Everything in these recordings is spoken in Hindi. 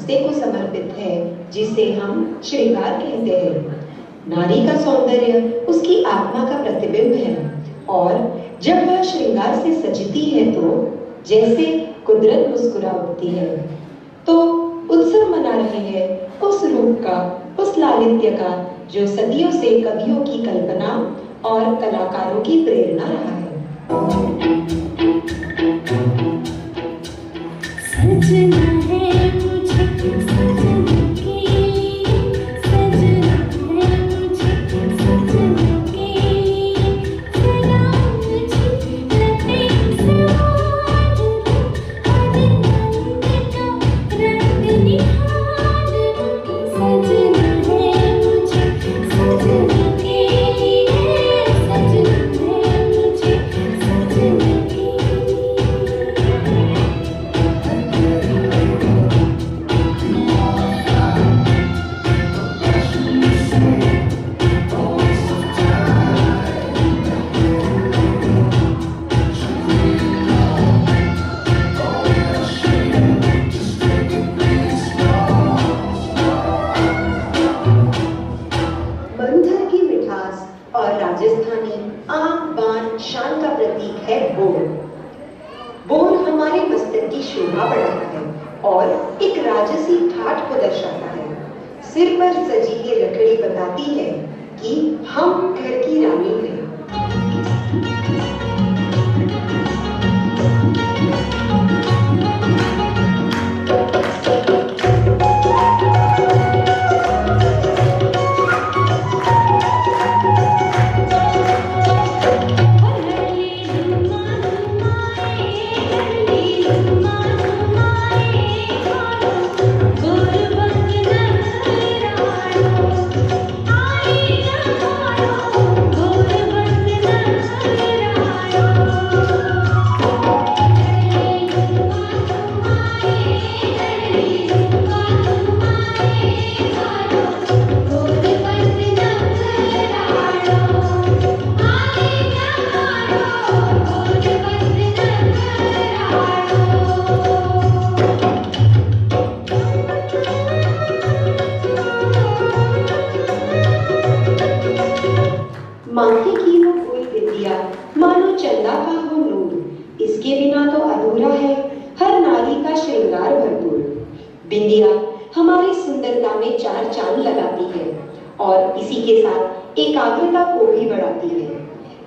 नमस्ते को समर्पित है, जिसे हम श्रृंगार कहते हैं। नारी का सौंदर्य उसकी आत्मा का प्रतिबिंब है और जब वह श्रृंगार से सजती है तो जैसे कुदरत मुस्कुरा उठती है। तो उत्सव मना रहे हैं उस रूप का, उस लालित्य का जो सदियों से कवियों की कल्पना और कलाकारों की प्रेरणा रहा है। सजना है मुझे सजना के लिए, सजना है मुझे सजना के लिए, सदा मुझे लपे से बांध लो, हर रंग का रंग निहार लो। सजना है मुझे सजना के लिए, सजना है मुझे सजना के लिए। मरुधर की मिठास और राजस्थानी आन बान शान का प्रतीक है बोल। बोल हमारे मस्तक की शोभा बढ़ाता है और एक राजसी ठाठ को दर्शाता है। सिर पर सजी ये लकड़ी बताती है कि हम घर की रानी हैं। माथे की वो कोई बिंदिया मानो चंदा का हो नूर, इसके बिना तो अधूरा है हर नारी का श्रृंगार भरपूर। बिंदिया हमारी सुंदरता में चार चांद लगाती है और इसी के साथ एकाग्रता को भी बढ़ाती है।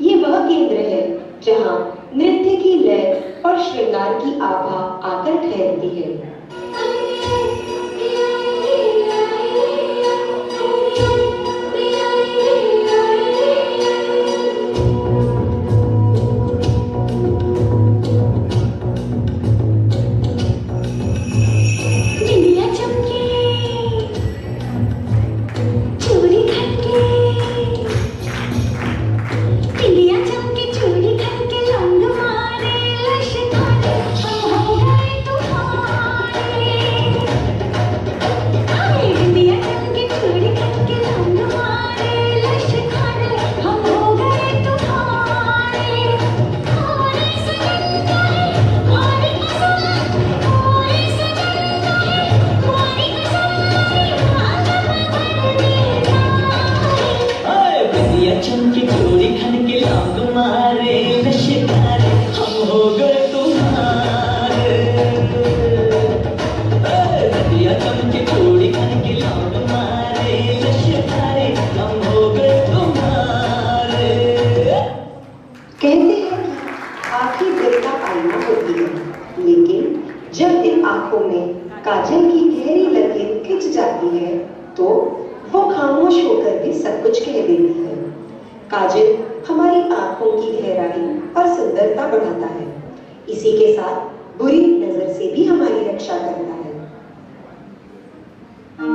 ये वह केंद्र है जहाँ नृत्य की लय और श्रृंगार की आभा आकर ठहरती है। चमकी चोरी खन के लौंग मारे नशेदारे हम हो गए तुम्हारे। नदिया चमकी चोरी खन के लौंग मारे नशेदारे हम हो गए तुम्हारे। कहते हैं कि आंखें दिल का आईना होती है, लेकिन जब इन आंखों में काजल की गहरी लकीर खिंच जाती है तो वो खामोश होकर भी सब कुछ कह देती है। काजल हमारी आंखों की गहराई और सुंदरता बढ़ाता है, इसी के साथ बुरी नजर से भी हमारी रक्षा करता है। आ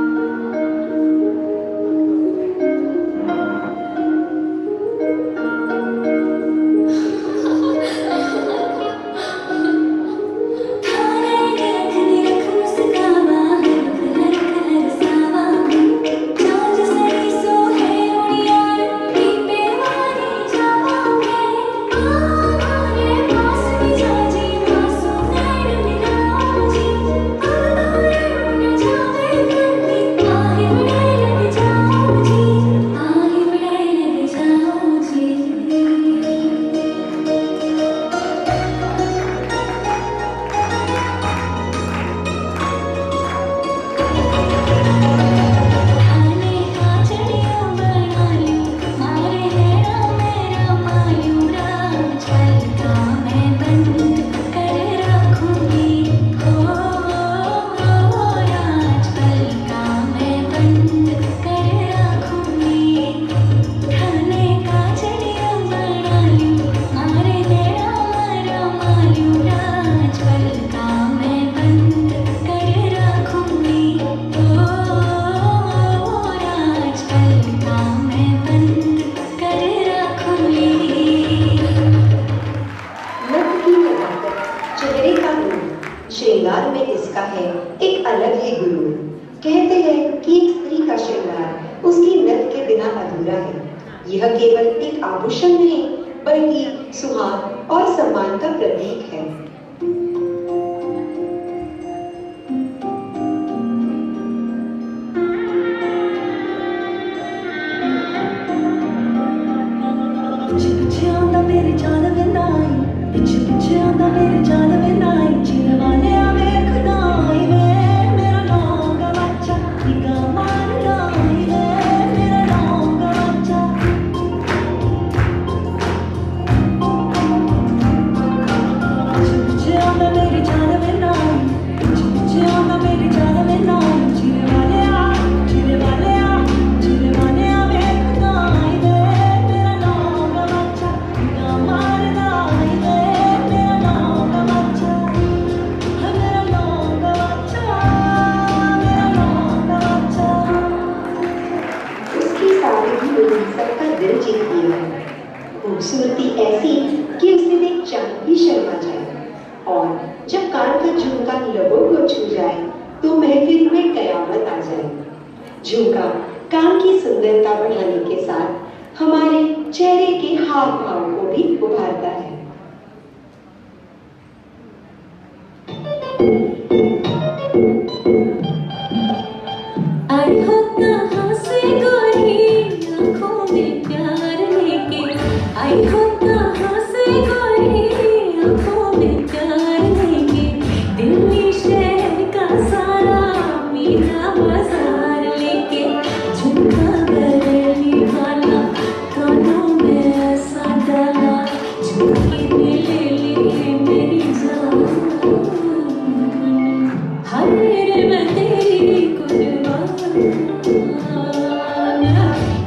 अधूरा है। यह केवल एक आभूषण नहीं बल्कि सुहाग और सम्मान का प्रतीक है। खूबसूरती ऐसी कि उसे देख चांद भी शर्मा जाए, और जब कान का झुमका लबों को छू जाए तो महफिल में कयामत आ जाए। झुमका कान की सुंदरता बढ़ाने के साथ हमारे चेहरे के हाव भाव को भी उभारता है। आई हो कहाँ से गोरी आँखों में प्यार लेके, आई हो कहाँ से गोरी आँखों में प्यार लेके, दिल्ली शहर का सारा मीना बाजार लेके, झुमका बरली वाला कानों में ऐसा डाला, झुमके में ले ली मेरी जान, हाय रे मैं तेरी कुर्बान,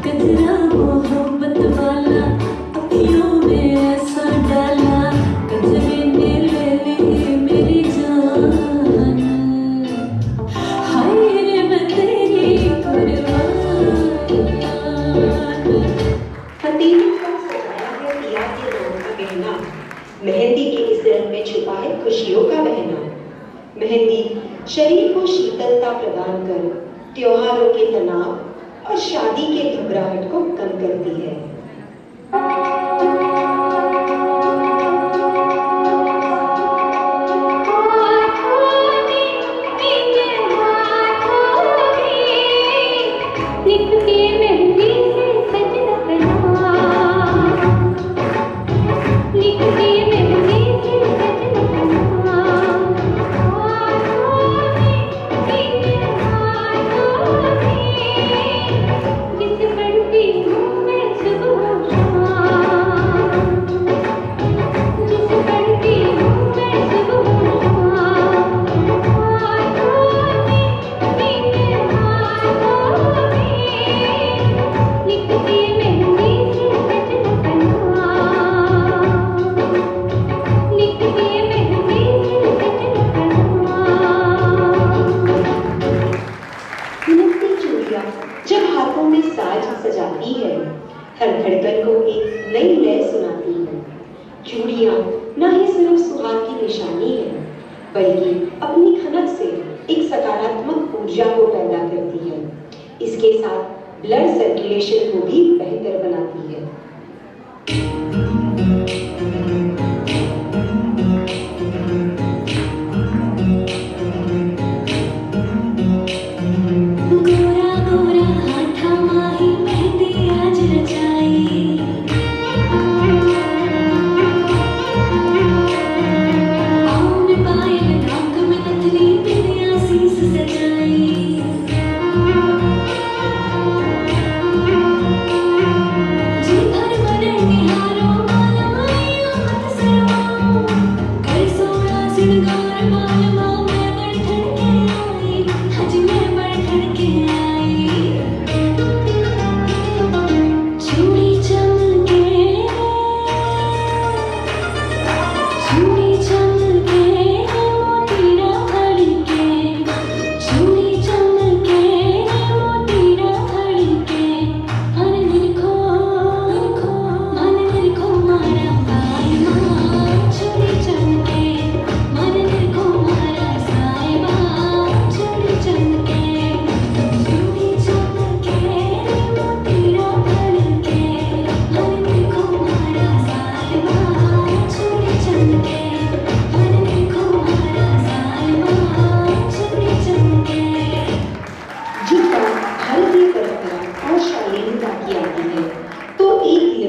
कतरा मोहब्बत वाला अखियों में ऐसा डाला, कतरे ने ले ली मेरी जान, हाय रे मैं तेरी कुर्बान। हथेली पर सजाया है पिया के रंग का गहना, मेहंदी के इस रंग में छुपा है खुशियों का बहना। मेहंदी शरीर को शीतलता प्रदान कर त्योहारों के तनाव और शादी के घबराहट को कम करती है। जब हाथों में साज सजाती है, हर धड़कन को एक नई लय सुनाती है। चूड़ियां न ही सिर्फ सुहाग की निशानी है, बल्कि अपनी खनक से एक सकारात्मक ऊर्जा को पैदा करती है। इसके साथ ब्लड सर्कुलेशन को भी बेहतर बनाती है।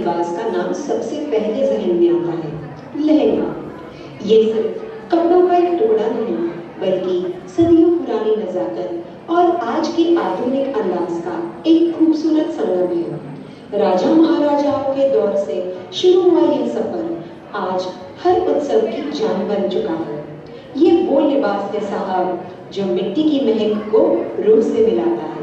लिबास का नाम सबसे पहले जहन में आता है, लहंगा। ये सिर्फ कपड़ों का एक टुकड़ा नहीं, बल्कि सदियों पुरानी नजाकत और आज के आधुनिक अंदाज का एक खूबसूरत संगम है। राजा महाराजाओं के दौर से शुरू हुआ यह सफर आज हर उत्सव की जान बन चुका है। ये वो लिबास है साहब जो मिट्टी की महक को रूह से मिलाता है।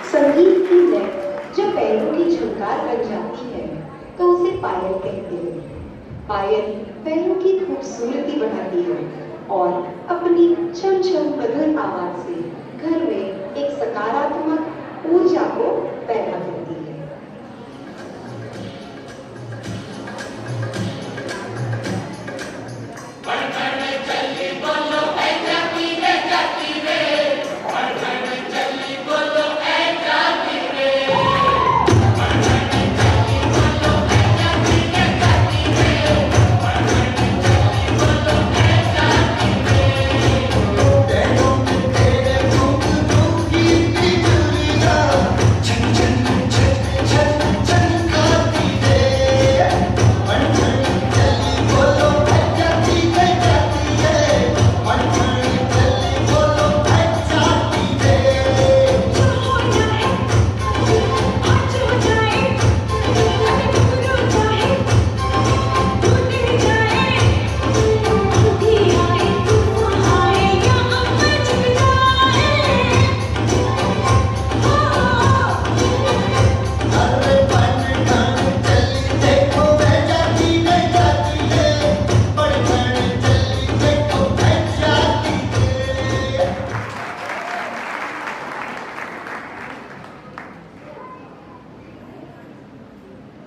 संगीत की लय जब पैरों की झनकार बन जाती है तो उसे पायल कहते हैं। पायल पैरों की खूबसूरती बढ़ाती है और अपनी छम छम मधुर आवाज से घर में एक सकारात्मक ऊर्जा को पैदा करती है।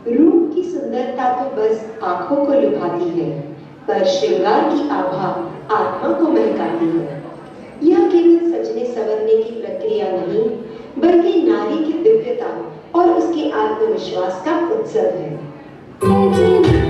रूप की सुंदरता तो बस आंखों को लुभाती है, पर श्रृंगार की आभा आत्मा को महकाती है। यह केवल सजने संवरने की प्रक्रिया नहीं, बल्कि नारी की दिव्यता और उसके आत्मविश्वास का उत्सव है।